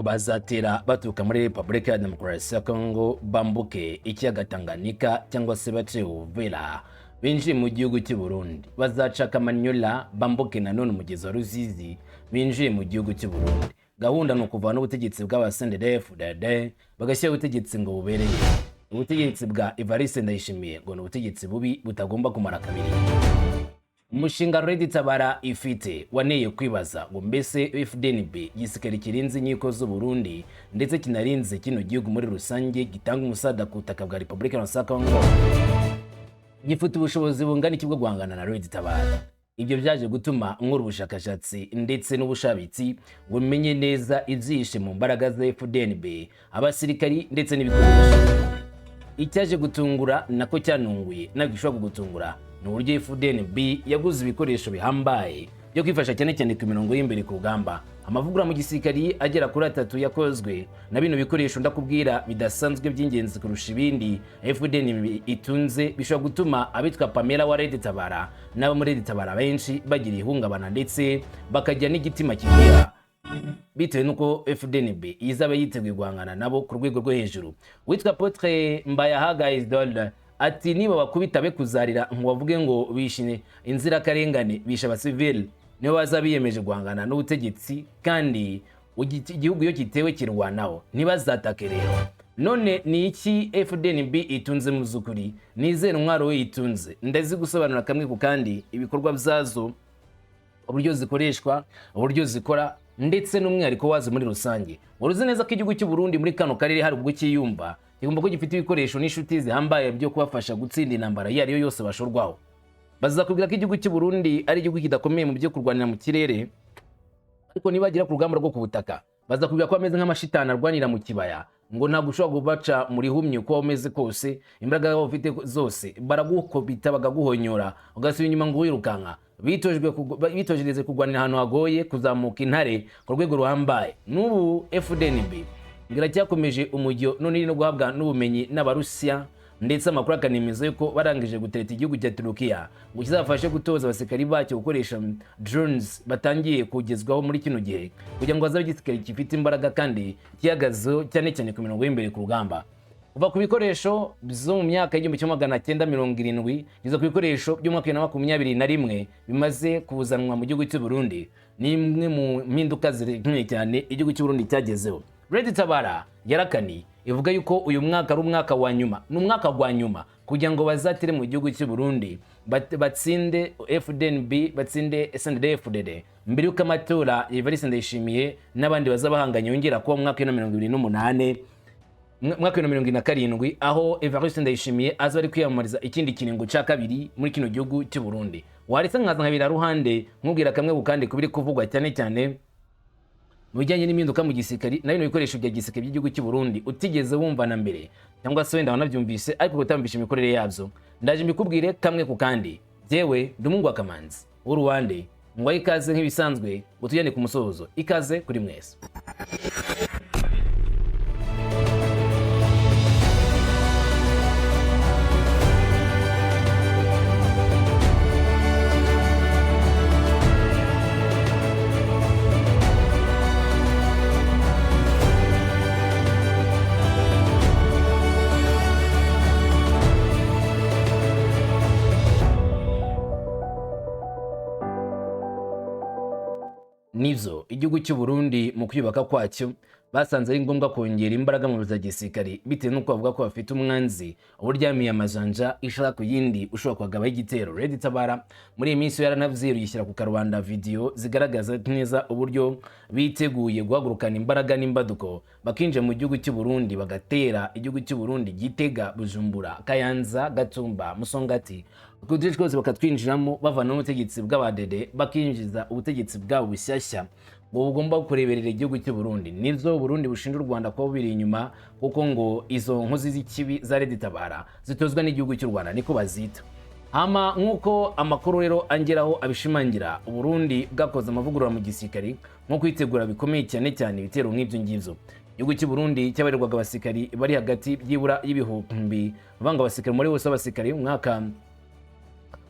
bazatera baturuka muri Repubulika ya Demokarasi ya Kongo bambuke ikiyaga Tanganyika cyangwa se bace Uvira binjiye mu gihugu cy'u Burundi, bazaca Kamanyola bambuke nanone umugezi wa Ruzizi binjiye mu gihugu cy'u Burundi. Gahunda no kuvana ubutegetsi bw'abasendefudede bagashyira ubutegetsi ngo bubereye. Ubutegetsi bwa Evariste Ndayishimiye ngo n'ubutegetsi bubi butagomba kumara kabiri. Umushinga Red Tabara ifite waneye kwibaza ngo mbese FDNB gisikari kirinzi inkiko z'u Burundi ndetse kinarinze kino gihugu muri rusange gitanga umusada ku butaka bwa Repubulika ya Kongo, gifite ubushobozi bungana iki bwo guhangana na Red Tabara. Ibyo byaje gutuma nkuru ubushakashatsi ndetse n'ubushabitsi bumenye neza ibyishe mu mbaraga za FDNB, abasirikari ndetse n'ibikoresho. Icyaje gutungura nako cyanunguye nagishobora gutungura n'uburyo FDNB yaguze ibikoresho bihambaye byo kwifasha cyane cyane ku mirongo y'imbere ku rugamba. Amavugurura mu gisirikari agera kuri 3 yakozwe na bino bikoresho ndakubwira bidasanzwe by'ingenzi kurusha ibindi FDNB itunze, bishobora gutuma abitwa PAMELA wa Red Tabara n'abo muri Red Tabara benshi bagira ihungabana ndetse bakajya n'igitima kibera, bitewe nuko FDNB izaba yiteguye guhangana nabo ku rwego rwo hejuru. Witwa Potre Mbayahaga Isdol ati niba bakubita be kuzarira ngo bavuge ngo bishine inzira karengane bisha abasivili nibo bazabiyemeje guhangana n'ubutegetsi, kandi igihugu yo kitewe kirwanaho ntibazatake rero. None ni iki FDNB itunze mu zukuri? Nizere ntwaro we itunze, ndazi gusobanura kamwe ku kandi ibikorwa byazo, uburyo zikoreshwa, uburyo zikora ndetse n'umwihariko wazo muri rusange. Uruzi neza ko igihugu cy'u Burundi muri kano karere hari ubwo kiyumva kigomba ko gifite ibikoresho n'inshuti zihambaye byo kubafasha gutsinda intambara iyo ariyo yose bashorwaho. Bazakubwira ko igihugu cy'u Burundi ari igihugu kidakomeye mu byo kurwanira mu kirere, ariko nibagira ku rugamba rwo ku butaka bazakubwira ko ameze nk'amashitani arwanira mu kibaya, ngo ntabwo ushobora kubaca muri humye uko umeze kose, imbaraga zabo ufite zose baragukubita bagaguhonyora ugasubira inyuma ngo wirukanka. Bitojereze kugwanira ahantu hagoye, kuzamuka intare ku rwego ruhambaye. N'ubu FDNB biracyakomeje umujyo none no guhabwa n'ubumenyi n'abarusiya, ndetse amakuru akanemeza yuko barangije gutereta igihugu cya Turukiya ngo kizafashe gutoza abasirikari bacyo gukoresha drones batangiye kugezwaho muri kino gihe, kugira ngo bazabe igisirikare gifite imbaraga kandi kihagazeho cyane cyane ku mirongo y'imbere ku rugamba. Kuva ku bikoresho byo mu myaka y'1970 nizo ku bikoresho by'umwaka wa 2021 bimaze kuzanwa mu gihugu cy'u Burundi, ni imwe mu mpinduka zirekomeye cyane igihugu cy'u Burundi cyagezeho. Red Tabara yarakani ivuga yuko uyu mwaka ari umwaka wa nyuma, n'umwaka wa nyuma kugira ngo bazatire mu gihugu cy'u Burundi batsinde FDNB, batsinde SNDFDD mbere yuko amatora Evariste Ndayishimiye n'abandi bazabahanganye yongera kuba mu mwaka wa 2028 mwaka wa 2027, aho Evariste Ndayishimiye aza ari kwiyamamariza ikindi kiringo cya kabiri muri kino gihugu cy'u Burundi. Waretse nkaza nkabira ruhande nkubwira kamwe bukandi kubiri kuvugwa cyane cyane mu bijyanye n'impinduka mu gisirikari na bino bikoresho bya gisirikari by'igihugu cy'u Burundi utigeze wumva na mbere, cyangwa se wenda wanabyumvise ariko utambisha imikorere yabyo. Ndaje mbikubwire kamwe ku kandi. Jewe Umuhungu wa Kamanzi w'Uruwande ngo ikaze nk'ibisanzwe utujyane ku musozo. Ikaze kuri mwese. Nizo igihugu cy'u Burundi mu kwiyubaka kwacyo basanze ari ngombwa kongera imbaraga mu za gisirikari, bitewe nuko bavuga ko bafite umwanzi uburyamiye amajanja ishaka ku yindi ushobora kwagabaho igitero. Red Tabara muri iyi minsi yaranavyiru yishyira ku karubanda video zigaragaza neza uburyo biteguye guhagurukana imbaraga n'imbaduko bakinje mu gihugu cy'u Burundi, bagatera igihugu cy'u Burundi Gitega, Bujumbura, Kayanza, Gatumba, Musongati, kuduce twose bakatwinjiramo bavana n'ubutegetsi bw'abadede bakinjiza ubutegetsi bwabo bushyashya ngo bugomba kureberera igihugu cy'u Burundi. Nizo Burundi bushinja u Rwanda ko biri inyuma, kuko ngo izo nkozi z'ikibi za Red Tabara zitozwa n'igihugu cy'u Rwanda niko bazita. Hama nkuko amakuru rero angeraho abishimangira, Uburundi bwakoze amavugurura mu gisirikari nko kwitegura bikomeye cyane cyane ibitero nk'ibyo ngivyo. Igihugu cy'u Burundi cyabarirwaga abasirikari bari hagati byibura y'ibihumbi, bavanga abasirikari muri bose abasirikari umwaka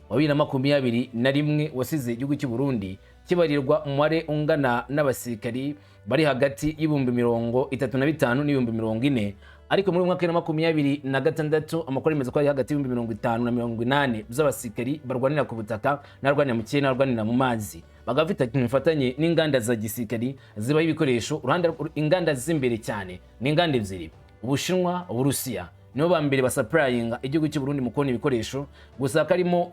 wa 2021 wasize igihugu cy'u Burundi kibarirwa umubare ungana n'abasirikari bari hagati y'ibihumbi 35 n'ibihumbi 40, ariko muri mwaka wa 2026 amakuru yemeza ko ari hagati y'ibihumbi 50 na 80 by'abasirikari barwanira ku butaka n'arwanira mu kirere n'arwanira mu mazi, bagafite imifatanye n'inganda za gisirikari zibaho ibikoresho. Uruhande inganda z'imbere cyane ni inganda ebyiri, Ubushinwa, Uburusiya nibo bambere basuplyinga igihugu cy'u Burundi mu kubona ibikoresho, gusa karimo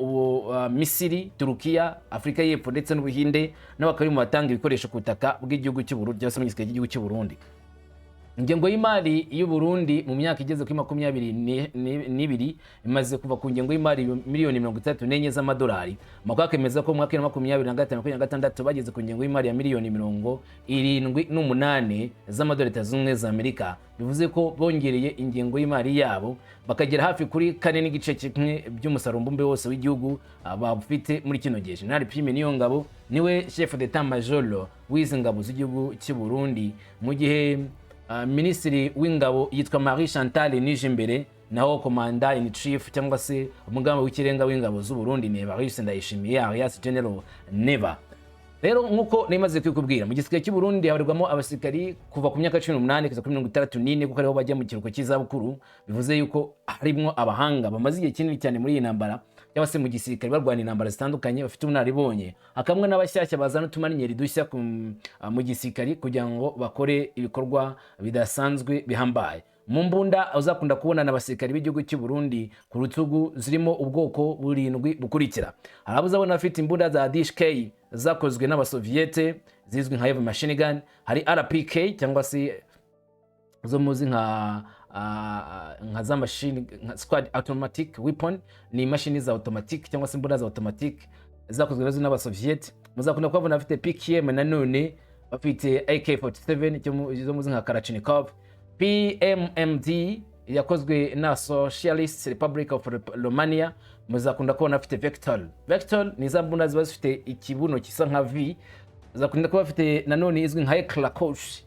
Misiri, Turukiya, Afrika y'Epfo ndetse n'Ubuhinde n'abakari mu batanga ibikoresho ku butaka bw'igihugu cy'u Burundi cyangwa se mu gisirikare cy'igihugu cy'u Burundi. Ingengo y'imari y'u Burundi mu myaka igeze kuri 22 imaze kuva ku ngengo y'imari miliyoni 34 z'amadolari. Amakuru akemeza ko mu mwaka wa 2025-2026 bageze ku ngengo y'imari ya miliyoni 78 z'amadolari zimwe za Amerika, bivuze ko bongereye ingengo y'imari yabo bakagera hafi kuri 4.1 by'umusaruro mbumbe wose w'igihugu bafite muri kino gihe. General Prime Niyongabo niwe chef d'état major w'izi ngabo z'igihugu cy'u Burundi, mu gihe Minisitiri w'ingabo yitwa Marie Chantal Nijimbere, naho Commander in Chief cyangwa se umugaba w'ikirenga w'ingabo z'u Burundi ni Evariste Ndayishimiye alias General NEVA. Rero nkuko nimaze kwikubwira, mu gisirikare cy'u Burundi habarirwamo abasirikari kuva ku myaka 18 kugeza kuri 34 kuko ariho bajya mu kiruhuko cy'izabukuru, bivuze yuko harimo abahanga bamaze igihe kinini cyane muri iyi ntambara cyangwa se mu gisirikare barwana intambara zitandukanye, bafite ubunararibonye. Hakamwe n'abashyashya bazana utumaninyeri dushya mu gisirikare kugira ngo bakore ibikorwa bidasanzwe bihambaye. Mu mbunda uzakunda kubona n'abasirikari b'igihugu cy'u Burundi ku rutugu zirimo ubwoko burindwi bukurikira. Hari abuzabona bafite imbunda za DSK zakozwe n'abasoviete zizwi nka heavy machine gun, hari RPK cyangwa se zo muzi nka za machine squad automatic weapon, ni imashini za automatic cyangwa se imbunda za automatic zakozwe n'abasoviete. Muzakunda kubona bafite PKM na none bafite AK47 zo muzi nka Kalashnikov. PMMD yakozwe na Socialist Republic of Romania, muzakunda kubona afite Vector ni za mbunda ziba zifite ikibuno kisa nka V. Zakunda kuba afite nanone izwi nka Klakosh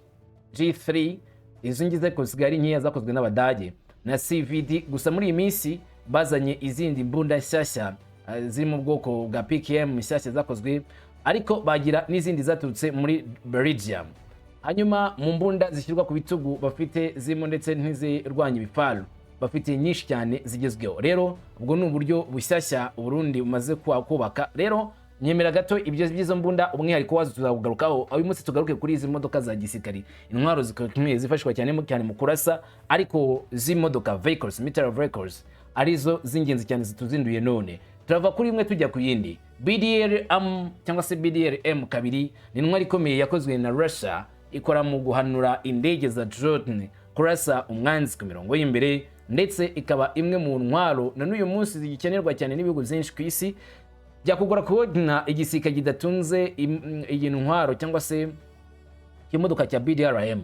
G3, izo ngize kusigara nkeya zakozwe n'Abadage na CVD. Gusa muri iyi minsi bazanye izindi mbunda nshyashya ziri mu bwoko bwa PKM nshyashya zakozwe, ariko bagira n'izindi zaturutse muri Belgium. Hanyuma mu mbunda zishyirwa ku bitugu bafite zimo ndetse n'izirwanya ibifaru, bafite nyinshi cyane zigezweho. Rero ubwo ni uburyo bushyashya Burundi bumaze kubaka. Rero nyemera gato ibyo by'izo mbunda umwihariko wazo tuzagugarukaho. Uyu munsi tugaruke kuri izi modoka za gisirikari, intwaro zikomeye zifashishwa cyane mu kurasa, ariko zi modoka vehicles, military vehicles arizo z'ingenzi cyane zituzinduye none. Turava kuri imwe tujya ku yindi. BDRM cyangwa se BDRM kabiri ni intwaro ikomeye yakozwe na Russia, ikora mu guhanura indege za drone kurasa umwanzi ku mirongo y'imbere, ndetse ikaba imwe mu ntwaro na n'uyu munsi zigikenerwa cyane n'ibihugu byinshi ku isi. Byakugora kubona igisirikare kidatunze iyi ntwaro cyangwa se imodoka cya BDRM,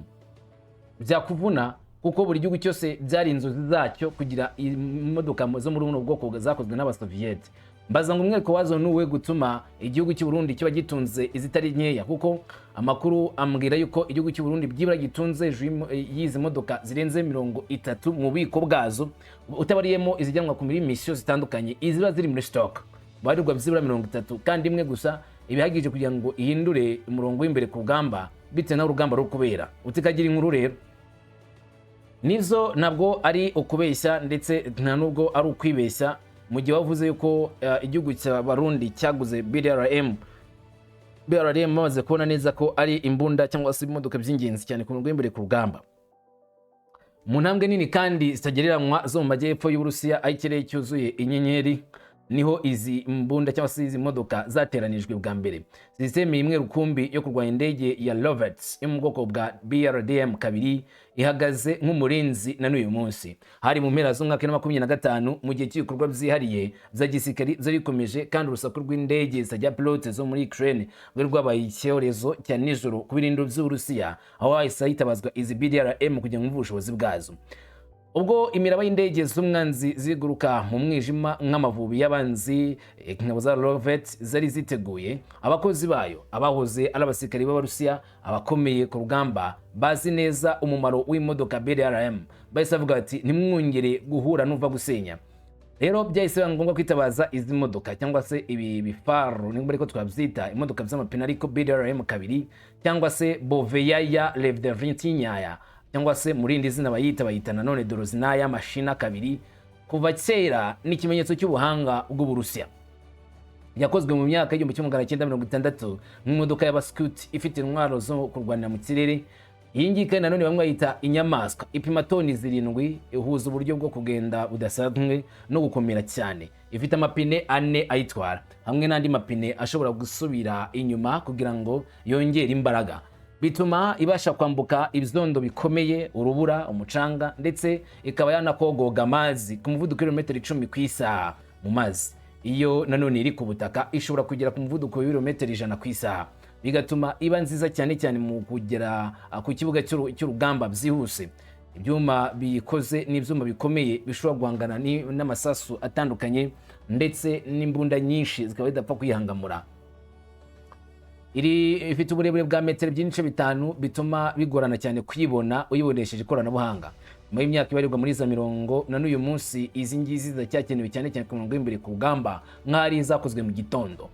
byakuvuna kuko buri gihugu cyose byari inzozi zacyo kugira imodoka zo muri buno bwoko zakozwe n'abasoviete. Mbaza ngo umweko wazo nuwe gutuma igihugu cy'u Burundi kiba gitunze izitari nkeya, kuko amakuru ambwira yuko igihugu cy'u Burundi byibura gitunze yizi modoka zirenze 30 mu bubiko bwazo, utabariyemo izijyanwa ku mission zitandukanye, iziba ziri muri stock barirwa byibura 30, kandi imwe gusa ibihagije kugira ngo ihindure umurongo w'imbere ku rugamba bite na urugamba rwo kubera utikagira inkuru. Rero nizo ntabwo ari ukubeshya ndetse nta nubwo ari ukwibeshya mu gihe wavuze yuko igihugu cya Burundi cyaguze BDRM bamaze kubona neza ko ari imbunda cyangwa se imodoka by'ingenzi cyane ku murongo w'imbere ku rugamba. Mu ntambwe nini kandi zitagereranywa zo mu majyepfo y'Uburusiya, aho ikirere cyuzuye inyenyeri, niho izi mbunda cyangwa se izi modoka zateranijwe bwa mbere. Systeme imwe rukumbi yo kurwanya indege ya Lovets yo mu bwoko bwa BRDM kabiri ihagaze nk'umurinzi na n'uyu munsi. Hari mu mpera z'umwaka wa 2025 mu gihe cy'ibikorwa byihariye za gisirikari zarikomeje, kandi urusaku rw'indege zajya pilote zo muri Ukraine rwari rwabaye icyorezo cya nijoro ku birindiro by'Uburusiya, aho hahise hitabazwa izi BDRM kugira ngo ubushobozi bwazo. Ubwo imiraba y'indege z'umwanzi ziguruka mu mwijima nk'amavubi y'abanzi, ingabo za Lovets zari ziteguye, abakozi bayo abahoze ari abasirikari b'Abarusiya abakomeye ku rugamba bazi neza umumaro w'imodoka BDRM bahise bavuga ati ntimwongere guhura n'uva gusenya. rero byahise biba ngombwa kwitabaza izi modoka cyangwa se ibi bifaru nimba ariko twabyita imodoka z'amapine ariko BRM 2 cyangwa se Boveya Levderintinyaya cyangwa se murindi zina bayita nanone Dorozinaya mashina 2 kuva kera ni ikimenyetso cy'ubuhanga bw'Uburusiya. Yakozwe mu myaka y'1960 mu modoka y'abascout ifite intwaro zo kurwanira mu kirere. Iyi ngiyi kandi nanone bamwe bayita inyamaswa, ipima toni 7, ihuza uburyo bwo kugenda budasanzwe no gukomera cyane. Ifite amapine 4 ayitwara hamwe n'andi mapine ashobora gusubira inyuma kugira ngo yongere imbaraga, bituma ibasha kwambuka ibyondo bikomeye, urubura, umucanga, ndetse ikaba yanakogoga amazi ku muvuduko w'ibirometero 10 ku isaha mu mazi. Iyo nanone iri ku butaka ishobora kugera ku muvuduko w'ibirometero 100 ku isaha, bigatuma iba nziza cyane mu kugera ku kibuga cy'urugamba byihuse. Ibyuma bikoze n'ibyuma bikomeye bishobora guhangana n'amasasu atandukanye ndetse n'imbunda nyinshi zikaba zidapfa kwihangamura. Iri ifite uburebure bwa metero 5 bituma bigorana cyane kuyibona uyibonesheje ikoranabuhanga. Mu y'imyaka ibarirwa muri za 40 na n'uyu munsi izi ngizi zacyakenewe cyane ku murongo w'imbere ku rugamba nk'ari zakozwe mu gitondo.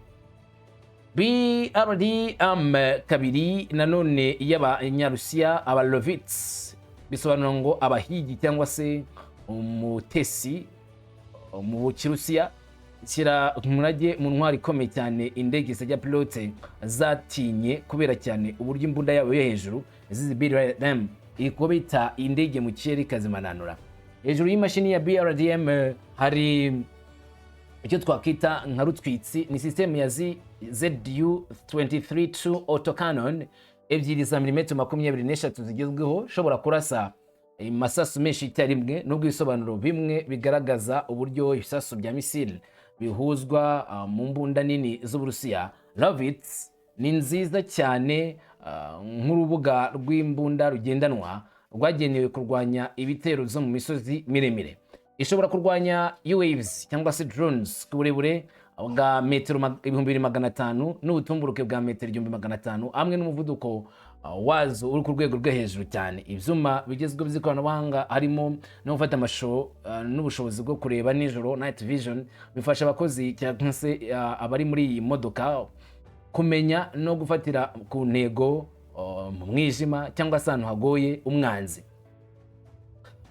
BRDM 2 nanone y'Abanyarusiya Abalovits bisobanura ngo abahigi cyangwa se umutesi mu Kirusiya, kira umurage mu ntwari ikomeye cyane indege zijya pilote zatinye kubera cyane uburyo imbunda yabo yo hejuru. Izi BRDM ikobita indege mu kirere ikazimananura. Hejuru y'imashini ya BRDM hari icyo twakita nka rutwitsi, ni system ya ZU-23-2 autocannon ebyiri za milimetero 23 zigezweho, shobora kurasa masasu menshi icyarimwe, nubwo ibisobanuro bimwe bigaragaza uburyo ibisasu bya misile bihuzwa mu mbunda nini z'Uburusiya. Lovits ni nziza cyane nk'urubuga rw'imbunda rugendanwa rwagenewe kurwanya ibitero zo mu misozi miremire. Ishobora kurwanya UAVs cyangwa se drones ku burebure bwa metero 2500 n'ubutumburuke bwa metero 1500 hamwe n'umuvuduko wazo uri ku rwego rwo hejuru cyane. Ibyuma bigezweho by'ikoranabuhanga harimo no gufata amashusho n'ubushobozi bwo kureba nijoro, night vision, bifasha abakozi cyangwa se abari muri iyi modoka kumenya no gufatira ku ntego mu mwijima cyangwa se ahantu hagoye umwanzi.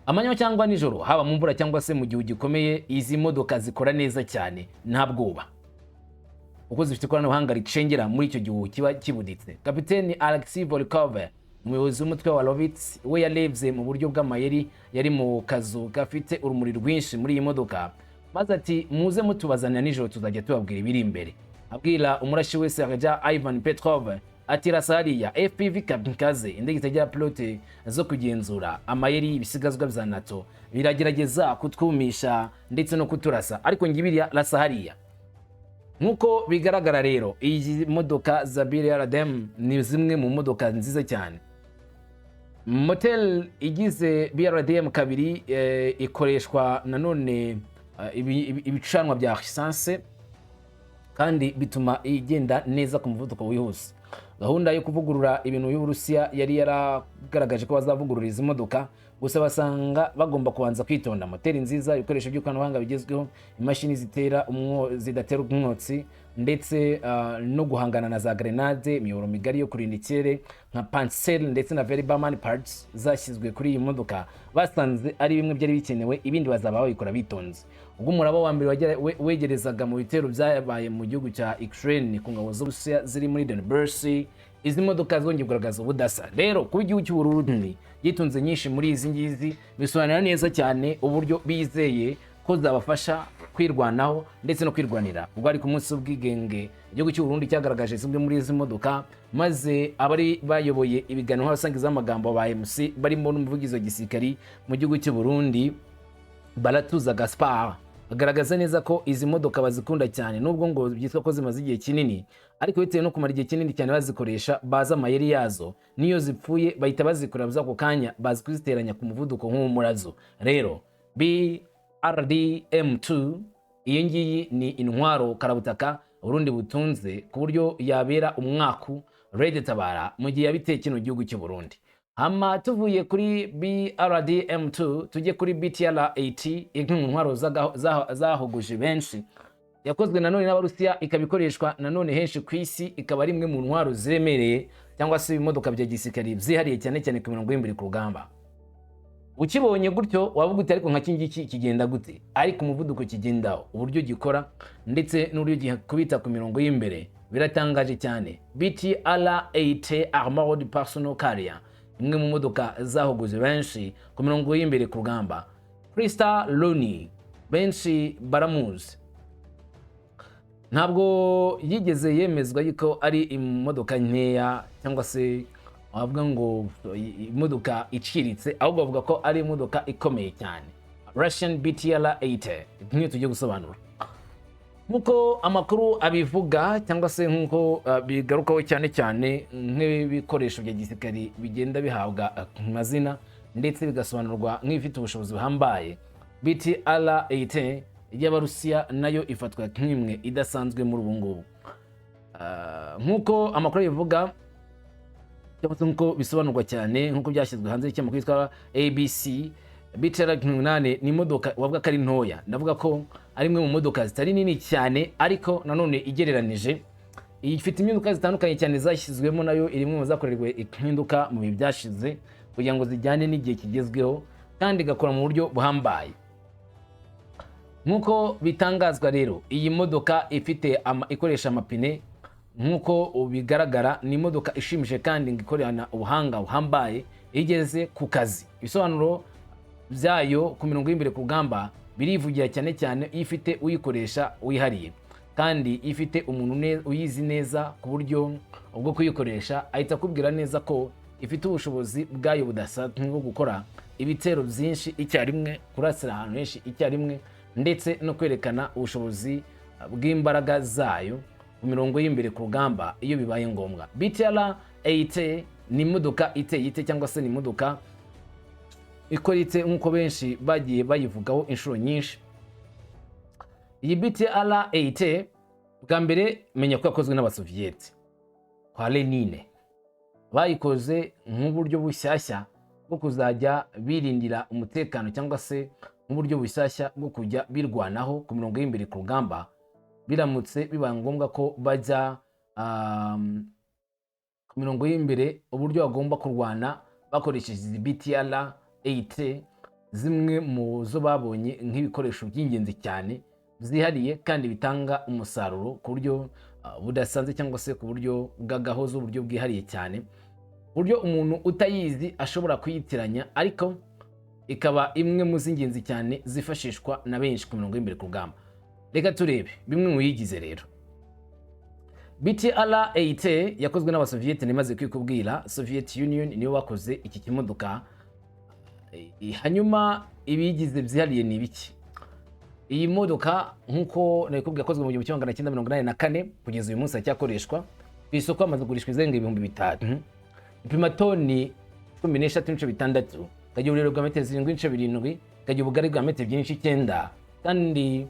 Amanywa cyangwa nijoro, haba mu mvura cyangwa se mu gihe gikomeye, izi modoka zikora neza cyane nta bwoba, uko zifite ikoranabuhanga ricengera muri icyo gihe kiba kibuditse. Kapiteni Alexei Volkov, umuyobozi w'umutwe wa Lovits, we yarebye mu buryo bw'amayeri yari mu kazu gafite urumuri rwinshi muri iyi modoka, maze ati muze mutubazanira nijoro tuzajya tubabwira ibiri imbere. Abwira umurashi we Sergeant Ivan Petrov ati rasa hariya FPV Kamikaze, indege itagira pilote zo kugenzura amayeri ibisigazwa bya NATO, biragerageza kutwumisha ndetse no kuturasa, ariko ngibiriya rasa hariya. Nkuko bigaragara rero iyi modoka za BRDM ni zimwe mu modoka nziza cyane. Motel igize BRDM 2 ikoreshwa nanone ibicanwa bya essence kandi bituma igenda neza ku muvuduko wihuse. Gahunda yo kuvugurura ibintu y'Uburusiya yari yaragaragaje ko bazavugurura izi modoka, gusa basanga bagomba kubanza kwitonda. Moteri nziza, ibikoresho by'ikoranabuhanga bigezweho, imashini zidatera umwotsi, ndetse no guhangana na za grenade, imiyoboro migari yo kurinda ikirere nka Pansel ndetse na Verbaman parts zashyizwe kuri iyi modoka, basanze ari bimwe byari bikenewe, ibindi bazaba babikora bitonze. Ubwo umuraba wa mbere wegerezaga mu bitero byabaye mu gihugu cya Ukraine ku ngabo z'Uburusiya ziri muri Donbass, izi modoka zongeye kugaragaza ubudasa. Rero kuba igihugu cy'Uburundi yitunze nyinshi muri izi ngizi bisobanura neza cyane uburyo bizeye ko zabafasha kwirwanaho ndetse no kwirwanira. Ubwo ari ku munsi w'ubwigenge, igihugu cy'Uburundi cyagaragaje zimwe muri izi modoka, maze abari bayoboye ibiganiro abasangiza amagambo ba MC barimo n'umuvugizi wa gisirikari mu gihugu cy'Uburundi Baratuza Gaspard, agaragaza neza ko izi modoka bazikunda cyane, nubwo ngo byitwa ko zimaze igihe kinini, ariko bitewe no kumara igihe kinini cyane bazikoresha, baza amayeri yazo, niyo zipfuye bahita bazikora byako kanya, bazi kuziteranya ku muvuduko nk'umurazo. Rero BRDM2 iyi ngiyi ni intwaro karabutaka Uburundi butunze ku buryo yabera umwaku Red Tabara mu gihe yabiteye kino gihugu cy'u Burundi. Hama tuvuye kuri BRDM2 tujye kuri BTR-80, imwe mu ntwaro zahuguje benshi, yakozwe nanone n'Abarusiya, ikabikoreshwa nanone henshi ku isi, ikaba ari imwe mu ntwaro ziremereye cyangwa se ibimodoka bya gisirikare byihariye cyane cyane ku mirongo y'imbere ku rugamba. Ukibonye gutyo wavuga uti ariko nka kingiki kigenda gute, ariko umuvuduko kigendaho, uburyo gikora ndetse n'uburyo gikubita ku mirongo y'imbere biratangaje cyane. BTR-80 Armored Personnel Carrier, imwe mu modoka zahuguze benshi ku mirongo y'imbere ku rugamba. Krista Loni benshi baramuzi, ntabwo yigeze yemezwa yuko ari imodoka nkeya cyangwa se wavuga ngo imodoka iciriritse, ahubwo bavuga ko ari imodoka ikomeye cyane. Russian BTR-80 nk'iyo tugiye gusobanura nkuko amakuru abivuga cyangwa se nkuko bigarukaho cyane cyane nk'ibikoresho bya gisirikare bigenda bihabwa amazina ndetse bigasobanurwa nk'ifite ubushobozi buhambaye. BTR-80 y'Abarusiya nayo ifatwa nk'imwe idasanzwe muri ubu ngubu, nkuko amakuru bivuga cyangwa se nkuko bisobanurwa cyane nkuko byashyizwe hanze y'ikinyamakuru cyitwa ABC. BTR-80 ni imodoka wavuga ko ari ntoya, ndavuga ko ari imwe mu modoka zitari nini cyane, ariko nanone igereranije ifite impinduka zitandukanye cyane zashyizwemo, nayo iri mu zakorerwe impinduka mu bihe byashize kugira ngo zijyane n'igihe kigezweho kandi igakora mu buryo buhambaye. Nkuko bitangazwa rero, iyi modoka ikoresha amapine nkuko bigaragara, ni imodoka ishimije kandi ikorana ubuhanga buhambaye, igeze ku kazi. Ibisobanuro byayo ku mirongo y'imbere ku rugamba birivugira cyane cyane ifite uyikoresha wihariye, kandi ifite umuntu uyizi neza ku buryo ubwo kuyikoresha ahita akubwira neza ko ifite ubushobozi bwayo budasanzwe bwo gukora ibitero byinshi icyarimwe, kurasira ahantu henshi icyarimwe, ndetse no kwerekana ubushobozi bw'imbaraga zayo ku mirongo y'imbere ku rugamba iyo bibaye ngombwa. BTR-80 ni imodoka iteye ite cyangwa se ni imodoka ikoritse nkuko benshi bagiye bayivugaho inshuro nyinshi. Iyi BTR-80 bwa mbere menya ko yakozwe n'Abasoviyeti kwa Lenine, bayikoze nk'uburyo bushyashya bwo kuzajya birindira umutekano cyangwa se nk'uburyo bushyashya bwo kujya birwanaho ku mirongo y'imbere ku rugamba biramutse bibaye ngombwa ko bajya ku mirongo y'imbere, uburyo bagomba kurwana bakoresheje BTR-80, zimwe mu zo babonye nk'ibikoresho by'ingenzi cyane byihariye kandi bitanga umusaruro ku buryo budasanzwe cyangwa se ku buryo bw'agahozo, uburyo bwihariye cyane, buryo umuntu utayizi ashobora kuyitiranya, ariko ikaba imwe mu z'ingenzi cyane zifashishwa na benshi ku mirongo y'imbere ku rugamba. Reka turebe bimwe mu yigize rero. BTR-80 yakozwe n'Abasoviyeti, nimaze kwikubwira Soviet Union niyo wakoze iki kimodoka. Hanyuma ibigize byihariye ni biki? Iyi modoka nkuko nakubwiye yakozwe mu 1984 kugeza uyu munsi acyakoreshwa ku isoko, amaze kugurishwa izenga 3000, ipima toni 13.6, kagira uburebure bwa metero 7.7, kagira ubugari bwa metero 9, kandi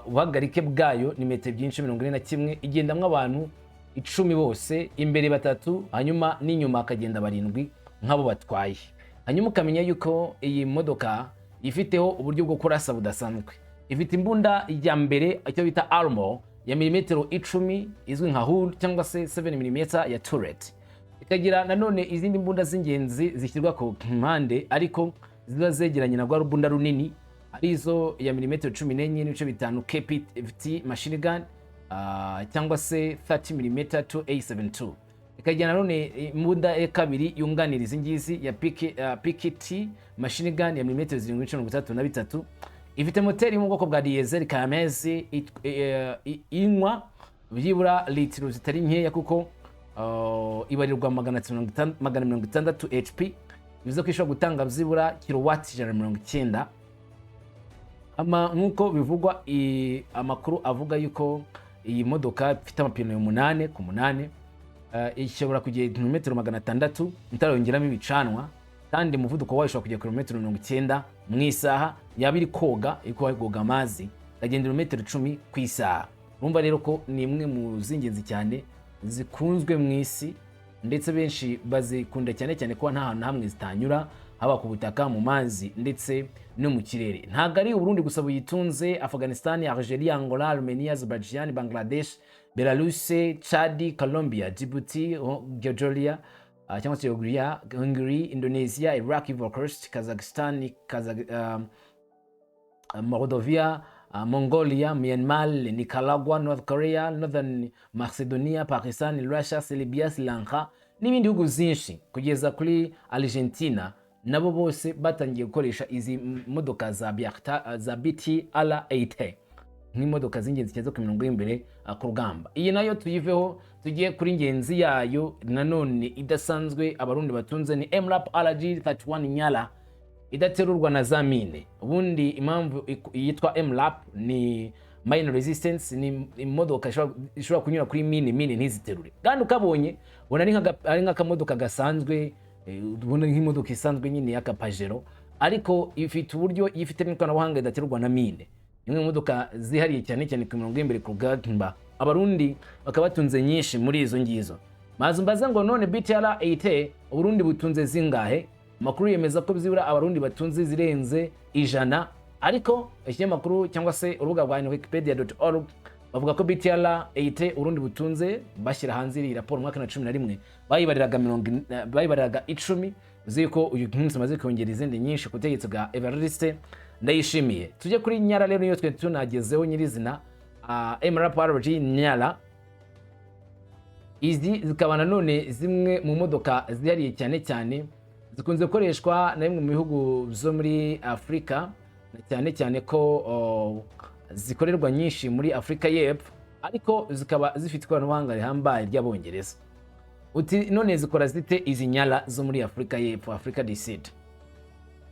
ubuhagarike bwayo ni metero 41, igendamwo abantu 10 bose, imbere 3 hanyuma n'inyuma akagenda 7 nk'abo batwaye. Hanyuma ukamenya yuko iyi modoka ifiteho uburyo bwo kurasa budasanzwe. Ifite imbunda ya mbere icyo bita armor ya milimetero 10 izwi nka hull cyangwa se 7 mm ya turret. Ikagira nanone izindi mbunda z'ingenzi zishyirwa ku mpande ariko ziba zegeranye na rwa rubunda runini, arizo ya milimetero 14.5 KPFT machine gun cyangwa se 30 mm 2A72. Ikagira nanone imbunda ya kabiri yunganiriza ingizi ya PKT machine gun ya milimetero 7.33. Ifite moteri mu bwoko bwa diesel Kamanzi, inywa byibura litiro zitari nkeya kuko ibarirwa 160 HP, bivuze ko ishobora gutanga byibura kilowatt 190. Nkuko bivugwa amakuru avuga yuko iyi modoka ifite amapine 8 ku 8, ishobora kugera kilometero 600 mutarongeramo ibicanwa, kandi umuvuduko wayo ushobora kugera kilometero 90 mu isaha, yabiri koga ikoga amazi agendera metero 10 ku isaha. Urumva rero ko ni imwe mu zingenzi cyane zikunzwe mu isi ndetse benshi bazikunda cyane cyane kuba nta hantu hamwe zitanyura, haba ku butaka, mu mazi ndetse no mu kirere. Ntabwo ari Uburundi gusa buyitunze. Afghanistan, Algeria, Angola, Armenia, Azerbaijan, Bangladesh, Belarus, Chad, Colombia, Djibouti, Georgia cyangwa se Hungary, Indonesia, Iraq, Ivory Coast, Kazakhstan, Moldova, Mongolia, Myanmar, Nicaragua, North Korea, Northern Macedonia, Pakistan, Russia, Serbia, Sri Lanka n'ibindi bihugu byinshi kugeza kuri Argentina, nabo bose batangiye gukoresha izi modoka za BTR-8 nk'imodoka z'ingenzi cyane zo ku mirongo y'imbere ku rugamba. Iyi nayo tuyiveho tugiye kuri ngenzi yayo nanone idasanzwe Abarundi batunze ni MLAP RG31 Nyala idaterurwa na za mine. Ubundi impamvu yitwa MLAP ni mine resistance, ni imodoka ishobora kunyura kuri mine ntiziterure. Kandi ukabonye ubona ari nk'akamodoka gasanzwe, ubona nk'imodoka isanzwe nyine y'akapajero, ariko ifite uburyo ifite n'ikoranabuhanga idaterurwa na mine. Imwe modoka zihariye cyane cyane ku mirongo y'imbere ku rugamba. Abarundi bakaba batunze nyinshi muri izo ngizo. Maze mbaza ngo none BTR-8 Uburundi butunze zingahe? Makuru yemeza ko byibura Abarundi batunze zirenze 100, ariko ikinyamakuru cyangwa se urubuga rwa wikipedia.org bavuga ko BTR-8 Uburundi butunze bashyira hanze iri raporo mwaka 2011 bayibariraga 10, ziko uyu munsi maze kongera izindi nyinshi ku tegetse bwa Evariste Ndayishimiye. Tujye kuri Nyala rero niyo twe tunagezeho nyirizina. MLAP RG Nyala izi zikaba nanone zimwe mu modoka zihariye cyane cyane zikunze gukoreshwa na bimwe mu bihugu byo muri Afrika, cyane cyane ko zikorerwa nyinshi muri Afrika y'Epfo, ariko zikaba zifite ikoranabuhanga rihambaye ry'Abongereza. Uti none zikora zite izi Nyala zo muri Afrika y'Epfo, Afrika du Sud?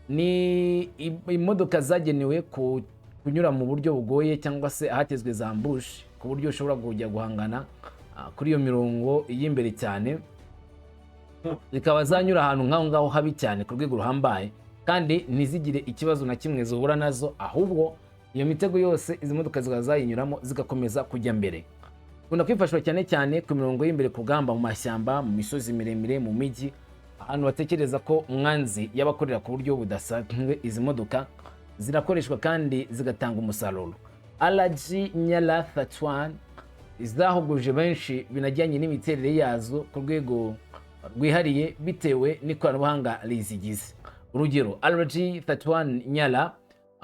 Ni imodoka zagenewe kunyura mu buryo bugoye cyangwa se ahatezwe za ambush, ku buryo ushobora kujya guhangana kuri iyo mirongo y'imbere cyane, zikaba zanyura ahantu ngaho habi cyane ku rwego ruhambaye, kandi ntizigire ikibazo na kimwe zuhura nazo, ahubwo iyo mitego yose izi modoka zigazayinyuramo zigakomeza kujya mbere. Kuna kwifashishwa cyane cyane ku mirongo y'imbere ku rugamba, mu mashyamba, mu misozi miremire, mu mijyi, ahantu batekereza ko umwanzi yabakorera ku buryo budasanzwe. Izi modoka zirakoreshwa kandi zigatanga umusaruro. RG Nyala 31 izahuguje benshi binajyanye n'imiterere yazo ku rwego rwihariye bitewe n'ikoranabuhanga rizigize. Urugero, RG 31 Nyala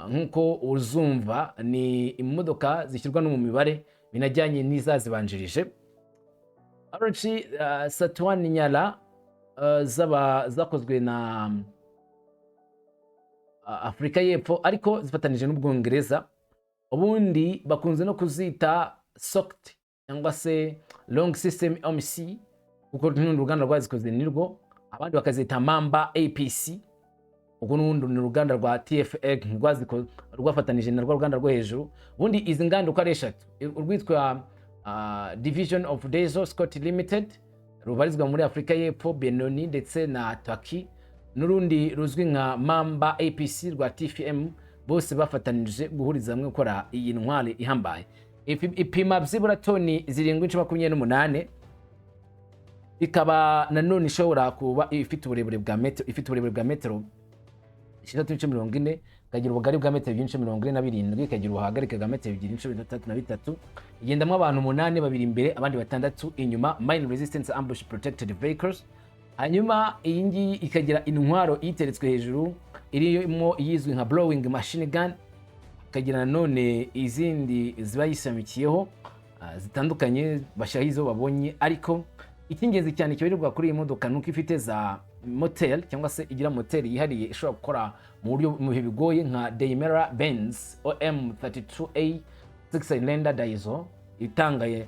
nkuko uzumva ni imodoka zishyirwa no mu mibare binajyanye n'izazibanjirije. RG 31 Nyala zakozwe na Afrika y'Epfo, ariko zifatanije n'Ubwongereza. Ubundi bakunze no kuzita SOCT cyangwa se Long System OMC, kuko n'urundi ruganda rwazikoze nirwo. Abandi bakazita Mamba APC, ubwo n'urundi ni uruganda rwa TFX rwafatanije na rwo ruganda rwo hejuru. Ubundi izi nganda uko ari eshatu, urwitwa Division of Diesel Scott Limited rubarizwa muri Afrika y'Epfo, Benoni ndetse na Turkey, n'urundi ruzwi nka Mamba APC rwa TFM, bose bafatanije guhuriza hamwe gukora iyi ntwari ihambaye. Ipima byibura toni 728, ikaba nanone ishobora kuba ifite uburebure bwa metero 6.40, ikagira ubugari bwa metero 2.47, ikagira ubuhagarike bwa metero 2.33, igendamo abantu 8, babiri imbere abandi 6 inyuma, mine resistance ambush protected vehicles. Hanyuma iyi ngiyi ikagira intwaro iteretswe hejuru irimo yizwi nka blowing machine gun, ikagira nanone izindi ziba yisamikiyeho zitandukanye bashyiraho izo babonye. Ariko icy'ingenzi cyane kibarirwa kuri iyi modoka nuko ifite za motel cyangwa se igira motel yihariye ishobora gukora mu bihe bigoye nka Daimler Benz OM32A 6-cylinder diesel itangaye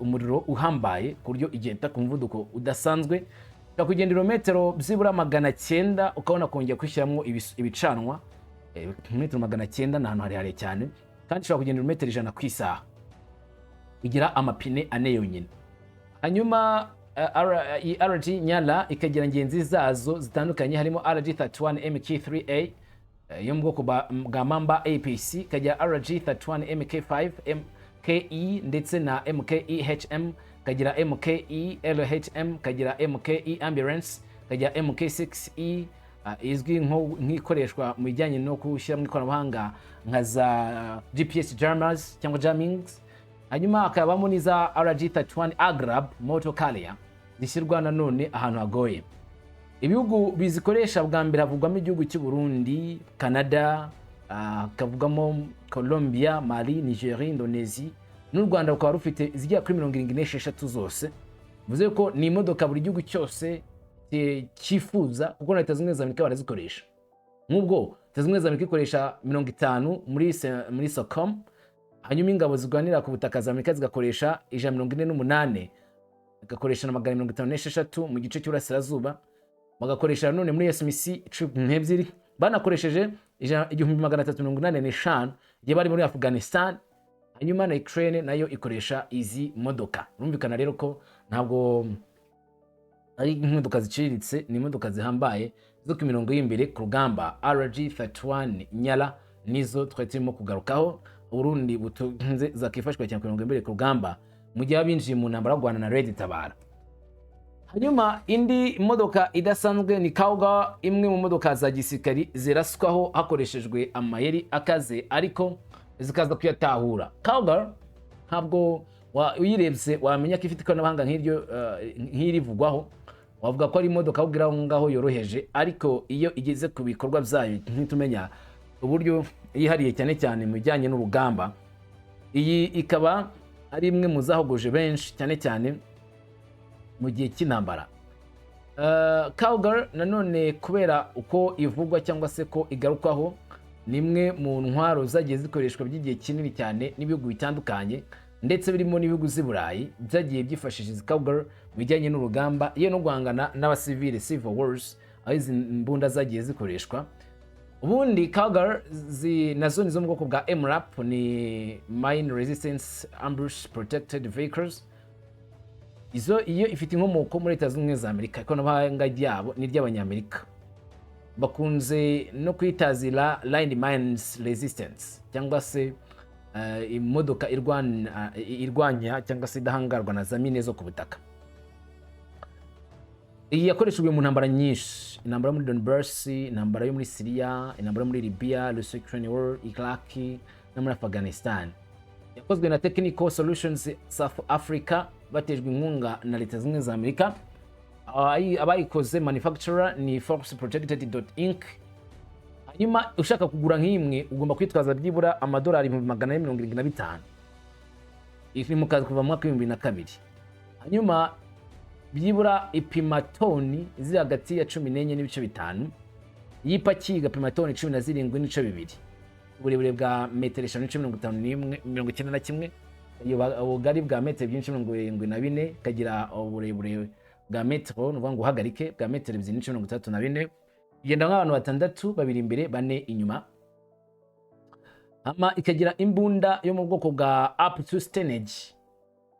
umuriro uhambaye ku buryo igenda ku muvuduko udasanzwe, kugenda ibirometero byibura 900, ukabona kongera kwishyiramo ibicanwa metero 900 n'ahantu harehare cyane, kandi ishobora kugenda ibirometero 100 ku isaha. Igira amapine 4 yonyine. Hanyuma RG Nyala ikagira ngenzi zazo zitandukanye, harimo RG31 MK3A yo mu bwoko bwa Mamba APC, ikagira RG31 MK5 MKE ndetse na MKEHM, kagira MKELHM, kagira MKE ambulance, kagira MK6E izwi nk'ikoreshwa mu bijyanye no kushyira mu ikoranabuhanga nka za GPS jammers cyangwa jammings. Hanyuma hakabamo n'iza RG31 Agrab motor carrier zishyirwa nanone ahantu hagoye. Ibihugu bizikoresha bwa mbere havugwamo igihugu cy'u Burundi, Canada, hakavugamo Colombia, Mali, Nigeria, Indonesia, n'u Rwanda rukaba rufite zigera kuri 76 zose. Bivuze ko ni imodoka buri gihugu cyose cyifuza, kuko na Leta Zunze Ubumwe za Amerika barazikoresha. Nk'ubwo Leta Zunze Ubumwe za Amerika ikoresha 50 muri SOCOM, hanyuma ingabo zirwanira ku butaka za Amerika zigakoresha 148, bagakoresha na 156 mu gice cy'Uburasirazuba, bagakoresha none muri SMC 12, banakoresheje 1385 igihe bari muri Afghanistan. Hanyuma na Ukraine nayo ikoresha izi modoka. Urumvikana rero ko ntabwo ari imodoka ziciriritse, ni imodoka zihambaye zo ku mirongo y'imbere ku rugamba. RG31 Nyala nizo twari turimo kugarukaho. Uburundi butunze zakifashwa cyane ku mirongo y'imbere ku rugamba mu gihe abinjiye mu ntambara Rwanda na Red Tabara. Hanyuma indi modoka idasanzwe ni Kauga, imwe mu modoka za gisirikari ziraswaho hakoreshejwe amayeri akaze ariko zikaza kuyatahura. Kauga ntabwo uyirebye wamenya ko ifite ikoranabuhanga nk'irivugwaho, wavuga ko ari imodoka ubwira ngaho yoroheje, ariko iyo igeze ku bikorwa byayo ntitumenya uburyo yihariye cyane cyane mu bijyanye n'urugamba. Iyi ikaba ari imwe mu zahogoje benshi cyane cyane mu gihe cy'intambara. Kauga nanone kubera uko ivugwa cyangwa se ko igarukwaho, ni imwe mu ntwaro zagiye zikoreshwa by'igihe kinini cyane n'ibihugu bitandukanye, ndetse birimo n'ibihugu z'i Burayi byagiye byifashisha izi Kauga mu bijyanye n'urugamba iyo no guhangana n'abasivile, civil wars, aho izi mbunda zagiye zikoreshwa. Ubundi Kauga nazo ni zo mu bwoko bwa MRAP, ni mine resistance ambush protected vehicles. Iyo ifite inkomoko muri Leta Zunze Ubumwe za Amerika, ikoranabuhanga ryabo ni ry'Abanyamerika. Bakunze no kwitazira line mines resistance, cyangwa se imodoka irwanya cyangwa se idahangarwa na za mine zo ku butaka. Iyi yakoreshejwe mu ntambara nyinshi, intambara muri Donbass, intambara yo muri Syria, intambara muri Libya, Ukraine War, Iraq na muri Afghanistan. Yakozwe na Technical Solutions South Africa batejwe inkunga na Leta Zunze Ubumwe za Amerika. Abayikoze manufacturer ni Force Protected Inc. Hanyuma ushaka kugura nk'imwe ugomba kwitwaza byibura $475. Iri mu kazi kuva mu mwaka w'2002. Hanyuma byibura ipima toni ziri hagati ya 14.5, yipaki igapima toni 17.2, uburebure bwa metero 5.51, ubugari bwa metero 74, kagira uburebure bwa metero nuvuga ngo uhagarike bwa metero 2.34, igenda nk'abantu batandatu, babiri imbere, bane inyuma. Ama ikagira imbunda yo mu bwoko bwa up to tonnage,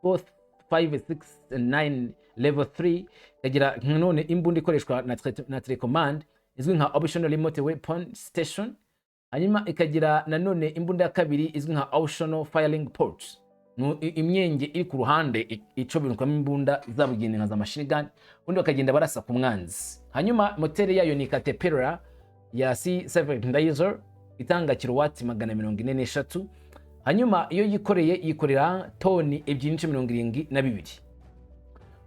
both 5, 6 and 9 level 3. Ikagira none imbunda ikoreshwa na telecommand izwi nka optional remote weapon station. Hanyuma ikagira nanone imbunda ya kabiri izwi nka optional firing ports, imyenge iri ku ruhande icobirukwamo imbunda zabugenewe nka za machine gun, ubundi bakagenda barasa ku mwanzi. Hanyuma moteri yayo ni Caterpillar ya C7 diesel itanga kilowati 443. Hanyuma iyo yikorera toni 272.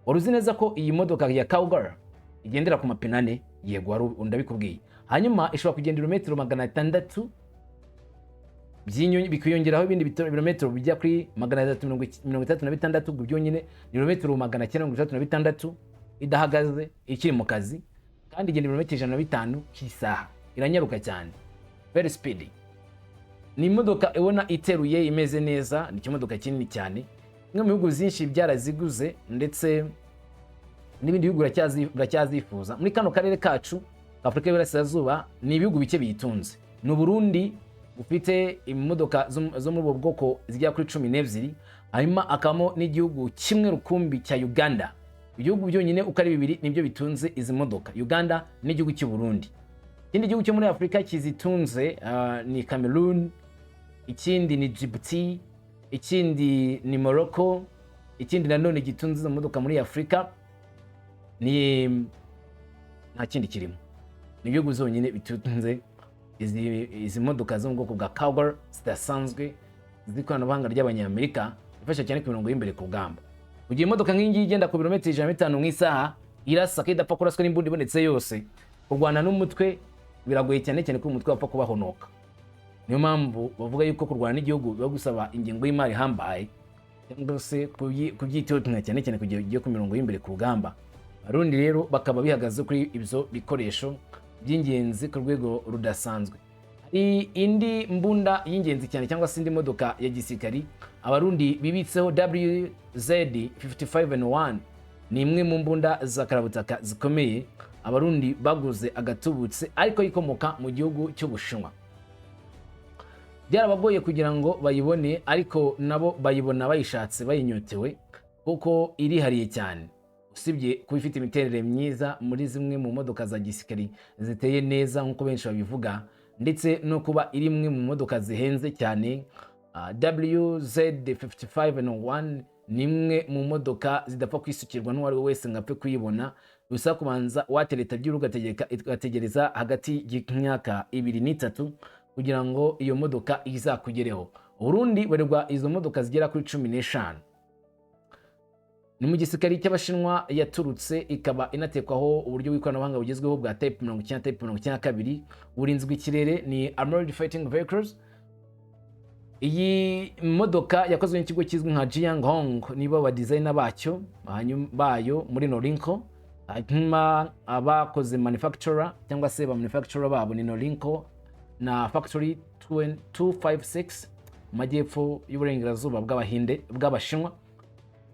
Waruzi neza ko iyi modoka ya Kauga igendera ku mapine 4? Yego ndabikubwiye. Hanyuma ishobora kugenda ibirometero 600 by'inyoni, bikiyongeraho ibindi birometero bijya kuri 336 byonyine, ibirometero 936 idahagaze ikiri mu kazi, kandi igenda ibirometero 105 kisaha. Iranyaruka cyane, very speedy. Ni imodoka ibona iteruye imeze neza, ni kimodoka kinini cyane. Imwe mu bihugu byinshi byaraziguze, ndetse n'ibindi bihugu biracyazifuza. Muri kano karere kacu Afrika y'Iburasirazuba ni ibihugu bike biyitunze. Ni Uburundi ufite imodoka zo muri ubwo bwoko zijya kuri 12, hanyuma akamo n'igihugu kimwe rukumbi cya Uganda. Ibihugu byonyine uko ari bibiri nibyo bitunze izi modoka, Uganda n'igihugu cy'u Burundi. Ikindi gihugu cyo muri Afrika kizitunze ni Cameroon, ikindi ni Djibouti, ikindi ni Morocco, ikindi nanone gitunze izo modoka muri Afrika ni nta kindi kirimo. Ni ibihugu zonyine bitunze izi modoka zo mu bwoko bwa Cougar zidasanzwe z'ikoranabuhanga ry'Abanyamerika ifasha cyane ku mirongo y'imbere ku rugamba. Mu gihe imodoka nk'ingi igenda ku birometero 105 mu isaha irasa kidapfa kuraswa n'imbunda ibonetse yose, kurwana n'umutwe biragoye cyane ko umutwe wapfa kubahonoka. Niyo mpamvu bavuga yuko kurwana n'igihugu biba gusaba ingengo y'imari hambaye cyangwa se kubyitondera cyane kugira ugiye ku mirongo y'imbere ku rugamba. Abarundi rero bakaba bihagaze kuri ibyo bikoresho by'ingenzi ku rwego rudasanzwe. Hari indi mbunda y'ingenzi cyane cyangwa se indi modoka ya gisirikari Abarundi bibitseho WZ55N1, ni imwe mu mbunda za karabutaka zikomeye Abarundi baguze agatubutse ariko ikomoka mu gihugu cy'Ubushinwa. Byarabagoye kugira ngo bayibone, ariko nabo bayibona bayishatse bayinyotewe kuko irihariye cyane. Usibye kuba ifite imiterere myiza muri zimwe mu modoka za gisirikari ziteye neza nk'uko benshi babivuga, ndetse no kuba iri imwe mu modoka zihenze cyane, WZ55N1 ni imwe mu modoka zidapfa kwisukirwa n'uwari wese ngo apfe kuyibona. Gusa kubanza watereta by'urugo ugategereza hagati y'imyaka 2 n'3 kugira ngo iyo modoka izakugereho. Uburundi baregwa izo modoka zigera kuri 15. Ni mu gisirikari cy'Abashinwa yaturutse, ikaba inatekwaho uburyo bw'ikoranabuhanga bugezweho bwa Type 90 Type 92. Uburinzi bw'ikirere ni Armored Fighting Vehicles. Iyi modoka yakozwe n'ikigo kizwi nka Jiangong, nibo ba designer bacyo bayo muri Norinco. Hanyuma abakoze manufacturer cyangwa se ba manufacturer babo ni Norinco na Factory 256 mu majyepfo y'uburengerazuba bw'Abashinwa.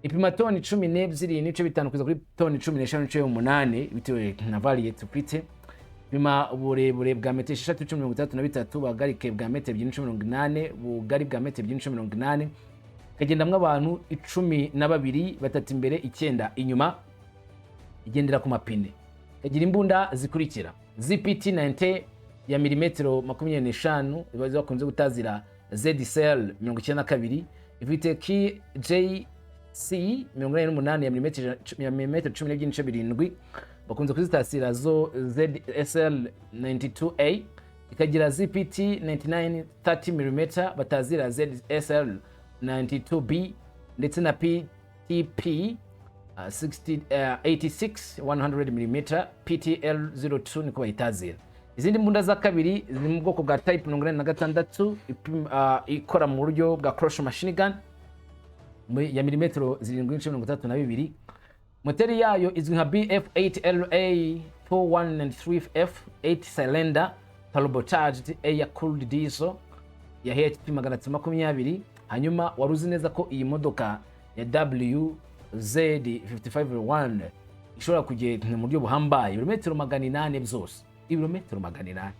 Ipima toni 12 n'ice bitanu kugeza kuri toni 15.8 bitewe na variant ufite. Ipima uburebure bwa metero 6.33, buhagarike bwa metero 2.80, bugari bwa metero 2.80. Kagendamwe abantu 12, batatu imbere 9 inyuma, igendera ku mapine. Kagira imbunda zikurikira: ZPT-90 ya milimetero 25 ibazo bakunze gutazira ZCL 92, ifite KJ C88 ya milimetero 10.7, bakunze kuzitasira zo ZSL 92A. Ikagira ZPT 99 30 mm batazira ZSL 92B, ndetse na PTP 86 100 mm PTL 02 niko bayitazira. Izindi mbunda za kabiri ziri mu bwoko bwa Type 86 ikora mu buryo bwa cross machine gun ya milimetero 7.32. Moteri yayo izwi nka BF8LA 4193F 8 cylinder turbocharged air cooled diesel ya HP 320. Hanyuma waruzi neza ko iyi modoka ya WZ55N1 ishobora kugenda mu buryo buhambaye ibirometero 800 byose, ibirometero 800.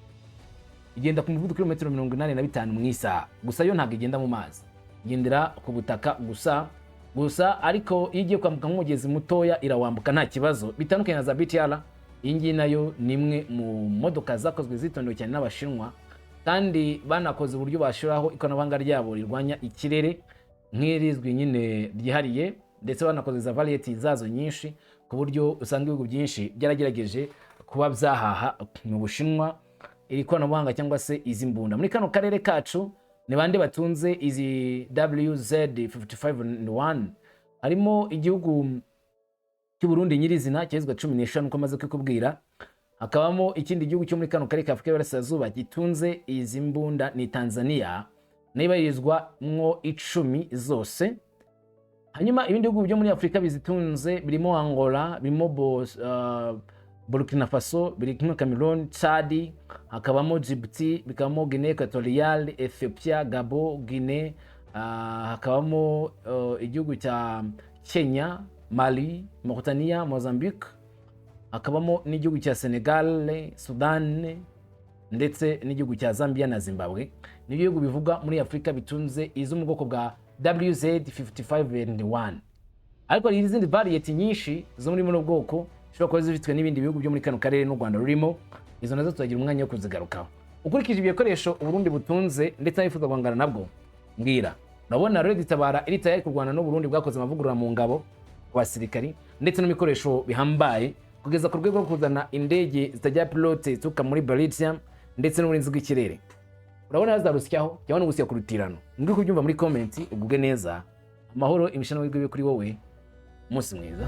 Igenda ku muvuduko kilometero 85 mu isaha. Gusa yo ntabwo igenda mu mazi, igendera ku butaka gusa ariko iyo igiye kwambuka nk'umugezi mutoya irawambuka nta kibazo, bitandukanye na za BTR. Iyi ngiyi nayo ni imwe mu modoka zakozwe zitondewe cyane n'Abashinwa, kandi banakoze uburyo bashiraho ikoranabuhanga ryabo rirwanya ikirere nk'irizwi nyine ryihariye, ndetse banakoze za variety zazo nyinshi ku buryo usanga ibihugu byinshi byaragerageje kuba byahaha mu Bushinwa iri koranabuhanga cyangwa se izi mbunda. Muri kano karere kacu ni bande batunze izi WZ55N1? Harimo igihugu cy'Uburundi nyirizina cyezwa 15 uko maze kukubwira. Hakabamo ikindi gihugu cyo muri kano karere ka Afrika y'Iburasirazuba gitunze izi mbunda ni Tanzania, nayibarizwa mwo 10 zose. Hanyuma ibindi bihugu byo muri Afrika bizitunze birimo Angola, birimo Burkina Faso, birimo Cameroon, Chad, hakabamo Djibouti, bikabamo Guinea Equatoriale, Ethiopia, Gabon, Guinea, hakabamo igihugu cya Kenya, Mali, Mauritania, Mozambique, hakabamo n'igihugu cya Senegal, Sudan, ndetse n'igihugu cya Zambia na Zimbabwe. Ni ibihugu bivuga muri Afrika bitunze izo mu bwoko bwa WZ55N1. Ariko hari izindi variety nyinshi zo muri muno bwoko shobora kuba zifitwe n'ibindi bihugu byo muri kano karere n'u Rwanda rurimo. Izo nazo turagira umwanya wo kuzigarukaho. Ukurikije ibikoresho Uburundi butunze ndetse n'abifuza guhangana nabwo, mbwira urabona rero Tabara iri tayari kurwana n'Uburundi bwakoze amavugurura mu ngabo ku basirikari ndetse n'ibikoresho bihambaye kugeza ku rwego rwo kuzana indege zitajya pilote zituruka muri Belgium ndetse n'uburinzi bw'ikirere. Urabona hazarusyaho cyangwa no gusya kurutirano. Ndi kubyumva muri comment, ubwe neza. Amahoro imishano w'igwe kuri wowe. Umunsi mwiza.